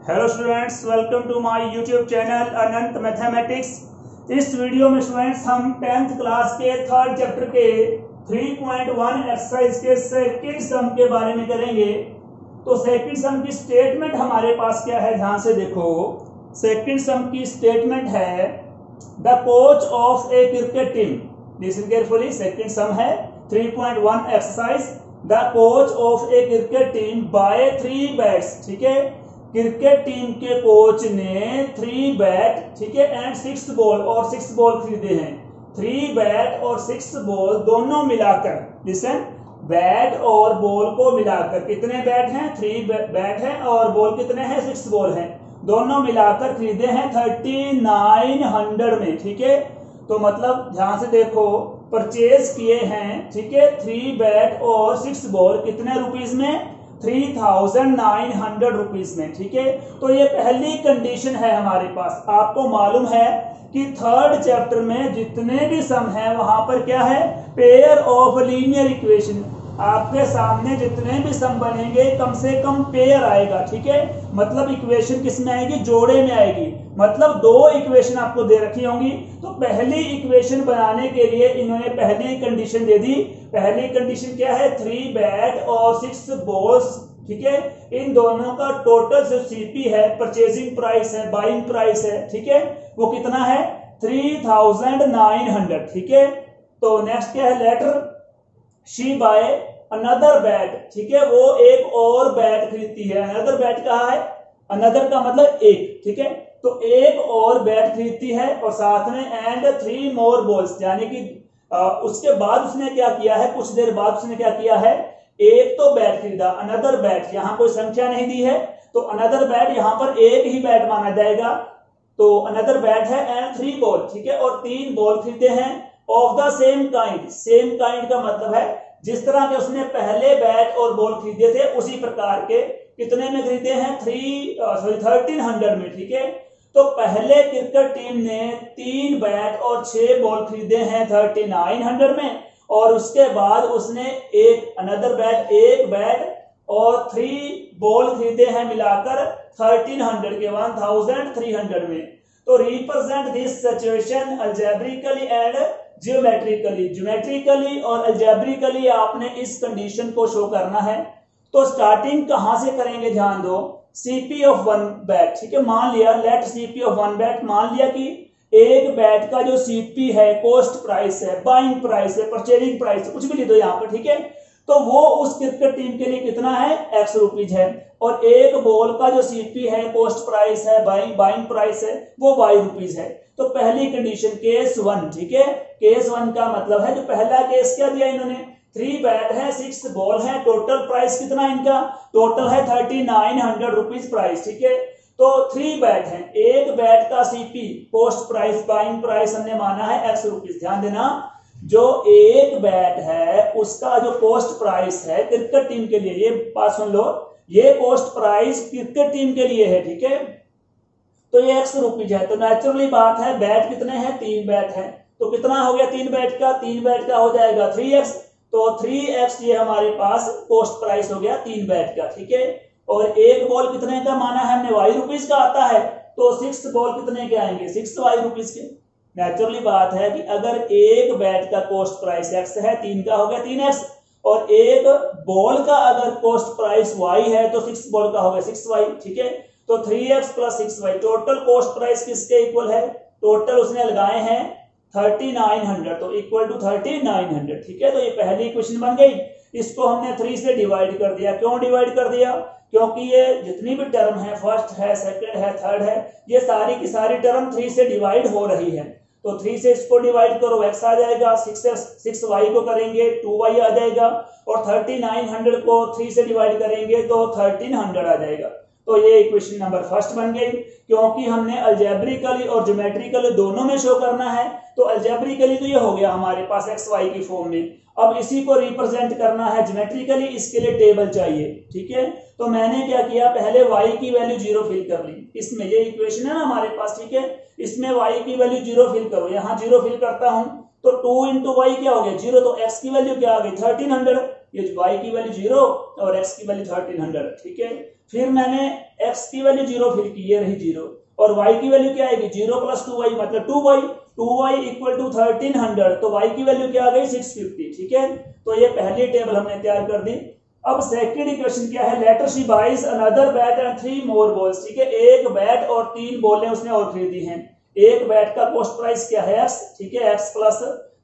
Hello students, welcome to my YouTube channel Anant mathematics. इस video में students हम 10th class के थर्ड चैप्टर के 3.1 एक्सरसाइज के सेकंड सम के बारे में करेंगे। तो सेकंड सम की स्टेटमेंट हमारे पास क्या है, ध्यान से देखो। सेकंड सम की स्टेटमेंट है the coach of a cricket team, listen carefully. Second sum है 3.1 exercise the coach of a cricket team buy 3 bats. ठीक है, क्रिकेट टीम के कोच ने 3 बैट, ठीक है, एंड 6 बॉल और 6 बॉल खरीदे हैं। 3 बैट और 6 बॉल दोनों मिलाकर, लिसन, बैट और बॉल को मिलाकर कितने बैट हैं? 3 बैट हैं और बॉल कितने हैं? 6 बॉल हैं। दोनों मिलाकर खरीदे हैं 3900 में। ठीक है, तो मतलब ध्यान से देखो, परचेज किए हैं, ठीक है, 3 बैट और 6 बॉल कितने रुपीज में? 3900 रुपीज में। ठीक है, तो ये पहली कंडीशन है हमारे पास। आपको मालूम है कि थर्ड चैप्टर में जितने भी सम है वहां पर क्या है? Pair of linear equation. आपके सामने जितने भी सम बनेंगे कम से कम पेयर आएगा। ठीक है, मतलब इक्वेशन किस में आएगी? जोड़े में आएगी। मतलब 2 इक्वेशन आपको दे रखी होंगी। तो पहली इक्वेशन बनाने के लिए इन्होंने पहली कंडीशन दे दी। पहली कंडीशन क्या है? 3 बैट और 6 बॉल्स। ठीक है, इन दोनों का टोटल जो सीपी है, परचेजिंग प्राइस है, बाइंग प्राइस है, ठीक है, वो कितना है? 3900। ठीक है, तो नेक्स्ट क्या है? Later she buy another bat. ठीक है, वो एक और बैट खरीदती है। अनदर बैट कहा है? अनदर का मतलब एक। ठीक है, तो एक और बैट खरीदती है और साथ में एंड 3 मोर बॉल्स, यानी कि उसके बाद उसने क्या किया है? कुछ देर बाद उसने क्या किया है? एक तो बैट खरीदा, अनदर बैट, यहां कोई संख्या नहीं दी है तो अनदर बैट यहां पर एक ही बैट माना जाएगा। तो अनदर बैट है एंड 3 बॉल। ठीक है, और 3 बॉल खरीदे हैं of the same kind. Same kind का मतलब है जिस तरह के उसने पहले बैट और बॉल खरीदे थे उसी प्रकार के कितने में खरीदे हैं? 1300 में। ठीक है, तो पहले क्रिकेट टीम ने 3 बैट और 6 बॉल खरीदे हैं 3900 में, और उसके बाद उसने एक अनदर बैट, एक बैट और 3 बॉल खरीदे हैं मिलाकर 1300 के 1300 में। तो represent this situation algebraically and geometrically. Geometrically और अलजेब्रिकली आपने इस कंडीशन को शो करना है। तो स्टार्टिंग कहां से करेंगे? ध्यान दो, सीपी ऑफ 1 बैट। ठीक है, मान लिया, लेट सीपी ऑफ 1 बैट, मान लिया कि एक बैट का जो सीपी है, कॉस्ट प्राइस है, बाइंग प्राइस है, परचेजिंग प्राइस है, कुछ भी ले दो यहाँ पर। ठीक है, तो वो उस क्रिकेट टीम के लिए कितना है? x रुपीज है। और एक बॉल का जो सीपी है, कॉस्ट प्राइस है, बाइंग प्राइस है, वो y रुपीज है। तो पहली कंडीशन केस 1। ठीक है, केस 1 का मतलब है, जो पहला केस क्या दिया इन्होंने? 3 बैट है, 6 बॉल है, टोटल प्राइस कितना इनका? टोटल है 3900 रुपीज प्राइस। ठीक है, तो 3 बैट है, एक बैट का CP, cost price, buying price हमने माना है x रुपीज। ध्यान देना, जो एक बैट है उसका जो कॉस्ट प्राइस है क्रिकेट टीम के लिए, ये बात सुन लो, ये कॉस्ट प्राइस क्रिकेट टीम के लिए है। ठीक है, तो ये x रुपीज है। तो नेचुरली बात है, बैट कितने हैं? 3 बैट है, तो कितना हो गया 3 बैट का? 3 बैट का हो जाएगा 3x। तो 3x ये हमारे पास कॉस्ट प्राइस हो गया 3 बैट का। ठीक है, और एक बॉल कितने का माना है हमने? y रुपीज का आता है, तो 6 बॉल कितने के आएंगे? 6y रुपीज के। नेचुरली बात है कि अगर एक बैट का कॉस्ट प्राइस x है, 3 का हो गया 3x, और एक बॉल का अगर कॉस्ट प्राइस y है तो 6 बॉल का हो गया 6y। ठीक है, तो 3x plus 6y, total cost price किसके इक्वल है? टोटल उसने लगाए हैं 3900, तो इक्वल टू 3900। ठीक है, तो ये पहली इक्वेशन बन गई। इसको हमने 3 से डिवाइड कर दिया। क्यों डिवाइड कर दिया? क्योंकि ये जितनी भी टर्म है, फर्स्ट है, सेकंड है, थर्ड है, ये सारी की सारी टर्म 3 से डिवाइड हो रही है। तो 3 से इसको डिवाइड करो, x आ जाएगा, 6y को करेंगे 2y आ जाएगा, और 3900 को 3 से डिवाइड करेंगे तो 1300 आ जाएगा। तो ये इक्वेशन नंबर फर्स्ट बन गई। क्योंकि हमने अलजेब्रिकली और ज्योमेट्रिकली दोनों में शो करना है, तो अलजेब्रिकली तो ये हो गया हमारे पास एक्स वाई की फॉर्म में। अब इसी को रिप्रेजेंट करना है ज्योमेट्रिकली, इसके लिए टेबल चाहिए। ठीक है, तो मैंने क्या किया, पहले y की वैल्यू 0 फिल कर ली। इसमें ये इक्वेशन है ना हमारे पास, ठीक है, इसमें y की वैल्यू 0 फिल करो। यहाँ 0 फिल करता हूं तो 2 इंटू वाई क्या हो गया 0, तो x की वैल्यू क्या आ गई 1300, ये y की वैल्यू 0 और x की वैल्यू 1300। ठीक है, फिर मैंने x की वैल्यू 0 फिल की, ये रही 0, और y की वैल्यू क्या आएगी 0 + 2y मतलब 2y इक्वल टू 1300, तो y की वैल्यू क्या आ गई 650। ठीक है, तो ये पहली टेबल हमने तैयार कर दी। अब सेकंड इक्वेशन क्या है, later she buys another bat and 3 more balls. ठीक है, एक बैट और 3 बॉलें उसने और खरीदी हैं। एक बैट का कॉस्ट प्राइस क्या है x, ठीक है, x प्लस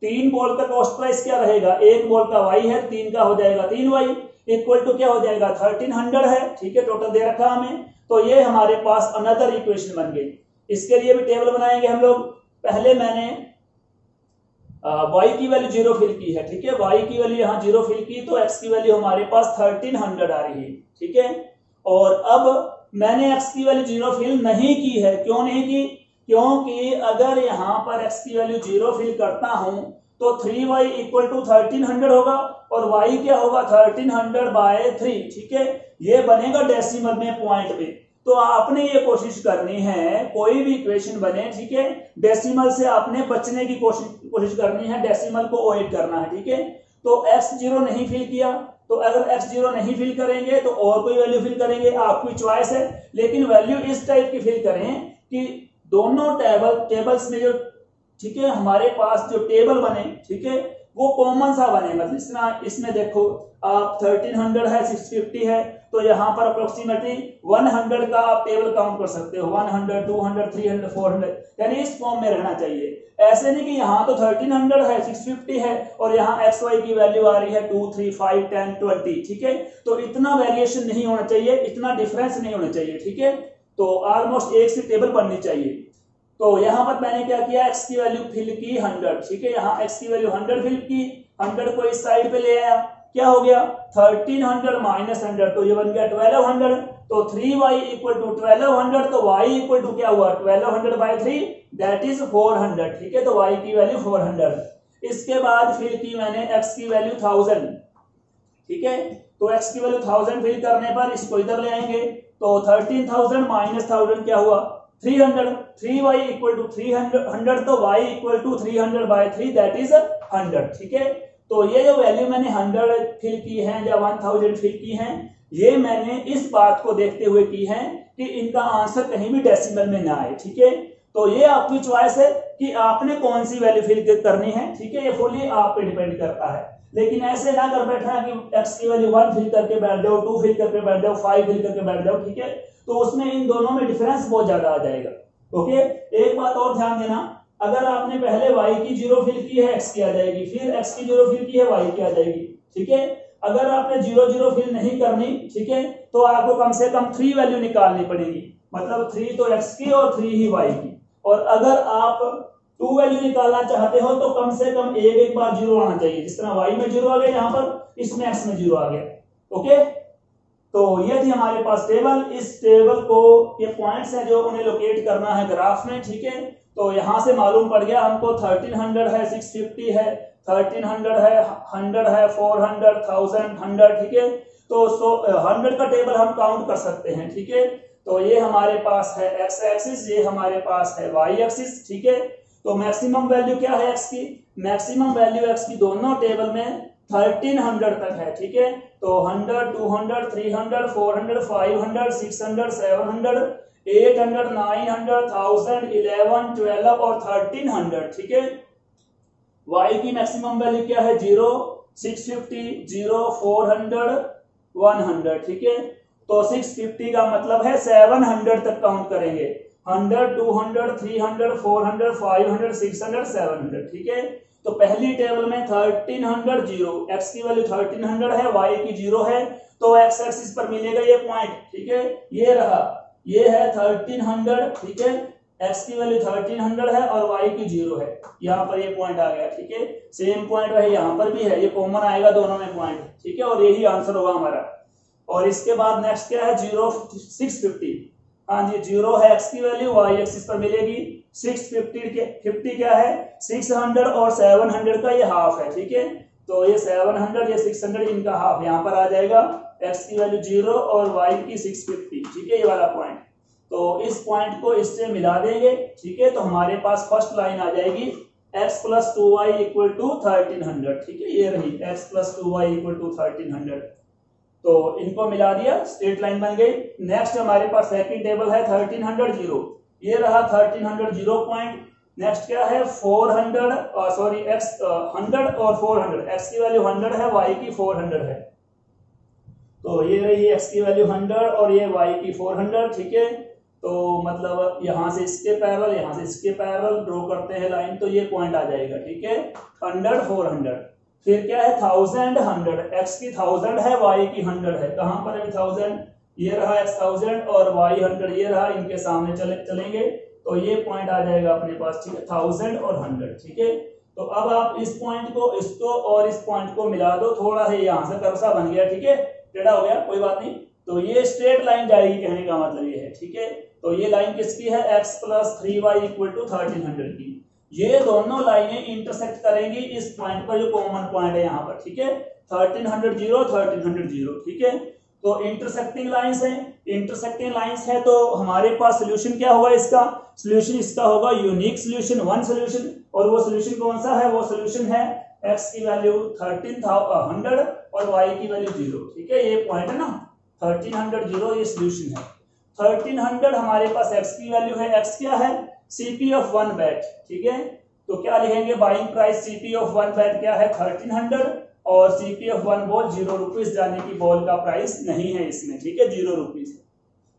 3 बॉल का कॉस्ट प्राइस क्या रहेगा, एक बॉल का y है, 3 का हो जाएगा 3y इक्वल टू क्या हो जाएगा 1300 है। ठीक है, टोटल दे रखा हमें, तो ये हमारे पास अनदर इक्वेशन बन गई। इसके लिए भी टेबल बनाएंगे हम लोग। पहले मैंने y की वैल्यू 0 फिल की है। ठीक है, y की वैल्यू यहाँ 0 फिल की, तो x की वैल्यू हमारे पास 1300 आ रही है। ठीक है, और अब मैंने x की वैल्यू 0 फिल नहीं की है। क्यों नहीं की, क्योंकि अगर यहाँ पर x की वैल्यू 0 फिल करता हूं तो 3y इक्वल टू 1300 होगा, और y क्या होगा 1300/3। ठीक है, ये बनेगा डेसिमल में, पॉइंट में। तो आपने ये कोशिश करनी है, कोई भी इक्वेशन बने, ठीक है, डेसिमल से आपने बचने की कोशिश करनी है, डेसिमल को अवॉइड करना है। ठीक है, तो x 0 नहीं फिल किया, तो अगर x 0 नहीं फिल करेंगे तो और कोई वैल्यू फिल करेंगे, आपकी चॉइस है, लेकिन वैल्यू इस टाइप की फिल करें कि दोनों टेबल्स में जो, ठीक है, हमारे पास जो टेबल बने, ठीक है, वो कॉमन सा बने। मतलब इसमें देखो आप 1300 है, 650 है, तो यहाँ पर अप्रोक्सीमेटली 100 का आप टेबल काउंट कर सकते हो, 100, 200, 300, 400, यानी इस फॉर्म में रहना चाहिए। ऐसे नहीं कि यहाँ तो 1300 है, 650 है, और यहाँ एक्स वाई की वैल्यू आ रही है 2, 3, 5, 10, 20। ठीक है, तो इतना वेरिएशन नहीं होना चाहिए, इतना डिफरेंस नहीं होना चाहिए। ठीक है, तो ऑलमोस्ट एक सी टेबल बननी चाहिए। तो यहाँ पर मैंने क्या किया, x की वैल्यू फिल की 100। ठीक है, यहाँ x की वैल्यू 100 फिल की, 100 को इस साइड पे ले आया, क्या हो गया 1300 माइनस 100, तो ये बन गया 1200। तो 3y इक्वल टू 1200, तो y इक्वल टू क्या हुआ 1200/3, दैट इज 400। ठीक है, तो y की वैल्यू 400। इसके बाद फिल की मैंने x की वैल्यू 1000। ठीक है, तो x की वैल्यू 1000 फिल करने पर इसको इधर ले आएंगे, तो 13000 माइनस 1000 क्या हुआ 300, 3y इक्वल टू 300, तो y equal to 300/3, that is 100। ठीक है, तो ये जो वैल्यू मैंने 100 फिल की है या 1000 फिल की है, ये मैंने इस बात को देखते हुए की है कि इनका आंसर कहीं भी डेसिमल में ना आए। ठीक है, तो ये आपकी चॉइस है कि आपने कौन सी वैल्यू फिल करनी है। ठीक है, ये फुली आप पे डिपेंड करता है, लेकिन ऐसे ना कर बैठना कि x की वैल्यू 1 फिल करके बैठ जाओ, 2 फिल करके बैठ जाओ, 5 फिल करके बैठ जाओ। ठीक है, तो उसमें इन दोनों में डिफरेंस बहुत ज्यादा आ जाएगा। ओके, एक बात और ध्यान देना, अगर आपने पहले y की 0 फिल की है x की आ जाएगी, फिर x की 0 फिल की है y की आ जाएगी। ठीक है, अगर आपने 0 फिल नहीं करनी, ठीक है, तो आपको कम से कम 3 वैल्यू निकालनी पड़ेगी, मतलब 3 तो x की और 3 ही y की। और अगर आप 2 वैल्यू निकालना चाहते हो तो कम से कम एक बार 0 आना चाहिए, जिस तरह y में 0 आ गया, यहाँ पर इसमें x में 0 आ गया। ओके, तो ये थी हमारे पास टेबल। इस टेबल को, ये पॉइंट्स हैं जो उन्हें लोकेट करना है ग्राफ में। ठीक है, तो यहां से मालूम पड़ गया हमको 1300 है, 650 है, 1300 है, 100 है, 400, 1000, 100। ठीक है, तो 100 का टेबल हम काउंट कर सकते हैं। ठीक है, तो ये हमारे पास है x एक्सिस, ये हमारे पास है y एक्सिस। ठीक है, तो मैक्सिमम वैल्यू क्या है x की, मैक्सिमम वैल्यू x की दोनों टेबल में 1300 तक है। ठीक है, तो 100, 200, 300, 400, 500, 600, 700, 800, 900, 1000, 11, 12 और 1300। ठीक है, y की मैक्सिमम वैल्यू क्या है 0, 650, 0, 400, 100। ठीक है, तो 650 का मतलब है 700 तक काउंट करेंगे, 100, 200, 300, 400, 500, 600, 700। ठीक है, तो पहली टेबल में 1300 0, x की वैल्यू 1300 है, y की 0 है, तो x एक्सिस पर मिलेगा ये पॉइंट। ठीक है, ये रहा, ये है 1300। ठीक है, x की वैल्यू 1300 है और y की 0 है, यहाँ पर ये पॉइंट आ गया। ठीक है, सेम पॉइंट वही यहाँ पर भी है, ये कॉमन आएगा दोनों में पॉइंट। ठीक है, और यही आंसर होगा हमारा। और इसके बाद नेक्स्ट क्या है 0, 650। हाँ जी, 0 है x की वैल्यू, y एक्सिस पर मिलेगी। 650 के 50 क्या है 600 और 700 का ये हाफ है। ठीक है, तो ये 700, ये 600, इनका हाफ यहाँ पर आ जाएगा। x की वैल्यू 0 और y की 650। ठीक है, ये वाला पॉइंट, तो इस पॉइंट को इससे मिला देंगे। ठीक है, तो हमारे पास फर्स्ट लाइन आ जाएगी x + 2y = 1300। ठीक है, ये रही x + 2y = 1300। तो इनको मिला दिया, स्ट्रेट लाइन बन गई। नेक्स्ट हमारे पास सेकंड टेबल है 1300 जीरो, ये रहा 1300 जीरो पॉइंट। नेक्स्ट क्या है 400 सॉरी एक्स 100 और 400, एक्स की वैल्यू 100 है, वाई की 400 है। तो ये रही एक्स की वैल्यू 100 और ये वाई की 400, ठीक है। तो मतलब यहां से इसके पैरेलल, यहां से इसके पैरेलल ड्रॉ करते हैं लाइन, तो ये पॉइंट आ जाएगा, ठीक है। 100 400, फिर क्या है 1000 100, एक्स की 1000 है, वाई की 100 है। कहां पर है 1000, ये रहा एक्स 1000 और वाई 100 ये रहा, इनके सामने चलेंगे तो ये पॉइंट आ जाएगा अपने पास, ठीक है, 1000 और 100, ठीक है। तो अब आप इस पॉइंट को, इसको और इस पॉइंट को मिला दो, थोड़ा सा यहां से कर्व सा बन गया, ठीक है, टेढ़ा हो गया, कोई बात नहीं। तो ये स्ट्रेट लाइन जाएगी, कहने का मतलब ये है, ठीक है। तो ये लाइन किसकी है, x plus 3y equal to 1300 की। ये दोनों लाइनें इंटरसेक्ट करेंगी इस पॉइंट पर, जो कॉमन पॉइंट है यहाँ पर, ठीक है, 1300 जीरो 1300 जीरो, ठीक है। तो इंटरसेक्टिंग लाइंस है, इंटरसेक्टिंग लाइंस है, तो हमारे पास सोल्यूशन क्या होगा इसका, सोल्यूशन इसका होगा यूनिक सोल्यूशन, वन सोल्यूशन। और वो सोल्यूशन कौन सा है, वो सोल्यूशन है x की वैल्यू 1300 और y की वैल्यू 0, ठीक है। ये पॉइंट है ना 1300 जीरो, ये सोल्यूशन है। 1300 हमारे पास x की वैल्यू है, x क्या है, CP ऑफ वन बैट, ठीक है। तो क्या लिखेंगे, buying price CP of one bat क्या है 1300 और CP of one ball 0 rupees, जाने की बॉल का प्राइस नहीं है इसमें, ठीक है, 0 रुपीज।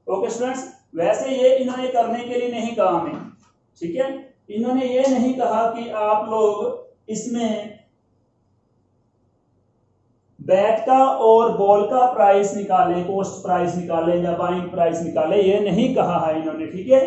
ओके स्टूडेंट्स, वैसे ये इन्होंने करने के लिए नहीं कहा हमें, ठीक है, इन्होंने ये नहीं कहा कि आप लोग इसमें बैट का और बॉल का प्राइस निकालें, कॉस्ट प्राइस निकालें या बाइंग प्राइस निकालें, ये नहीं कहा है इन्होंने, ठीक है।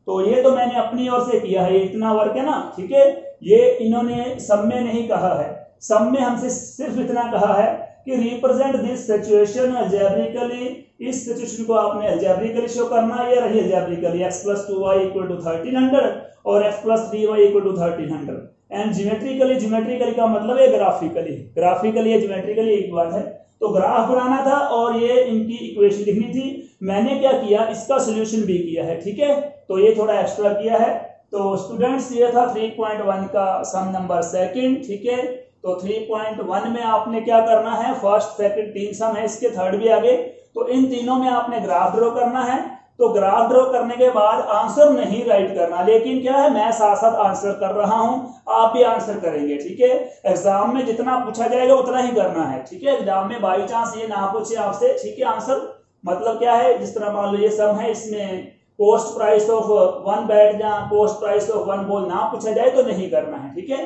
तो ये तो मैंने अपनी ओर से किया है, ये इतना वर्क है ना, ठीक है। ये इन्होंने सब में नहीं कहा है, सब में हमसे सिर्फ इतना कहा है कि रिप्रेजेंट दिस सिचुएशन अलजेब्रिकली, इस सिचुएशन को आपने अलजेब्रिकली शो करना। ये रही अलजेब्रिकली x + 2y = 1300 और x + 3y = 1300। And geometrically, geometrically का मतलब है ग्राफिकली, ग्राफिकली या ज्योमेट्रिकली एक बात है। तो ग्राफ बनाना था और ये इनकी इक्वेशन लिखनी थी। मैंने क्या किया, इसका सोल्यूशन भी किया है, ठीक है। तो ये थोड़ा एक्स्ट्रा किया है। तो स्टूडेंट्स ये था 3.1 का सम नंबर सेकंड, ठीक है। तो 3.1 में आपने क्या करना है, फर्स्ट सेकंड 3 सम है, इसके थर्ड भी आगे। तो इन तीनों में आपने ग्राफ ड्रॉ करना है। तो ग्राफ ड्रॉ करने के बाद आंसर नहीं राइट करना, लेकिन क्या है, मैं साथ साथ आंसर कर रहा हूं, आप भी आंसर करेंगे, ठीक है। एग्जाम में जितना पूछा जाएगा उतना ही करना है, ठीक है। एग्जाम में बाई चांस ये ना पूछे आपसे, ठीक है, आंसर मतलब क्या है, जिस तरह मान लो ये सम है, इसमें cost price of one bat या cost price of one ball ना पूछा जाए तो नहीं करना है, ठीक है।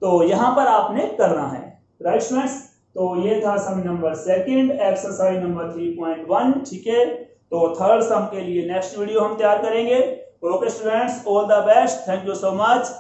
तो यहां पर आपने करना है, राइट स्टूडेंट्स। तो ये था सम नंबर सेकंड, एक्सरसाइज नंबर 3.1, ठीक है। तो थर्ड सम के लिए नेक्स्ट वीडियो हम तैयार करेंगे। Okay students, all the best, thank you so much.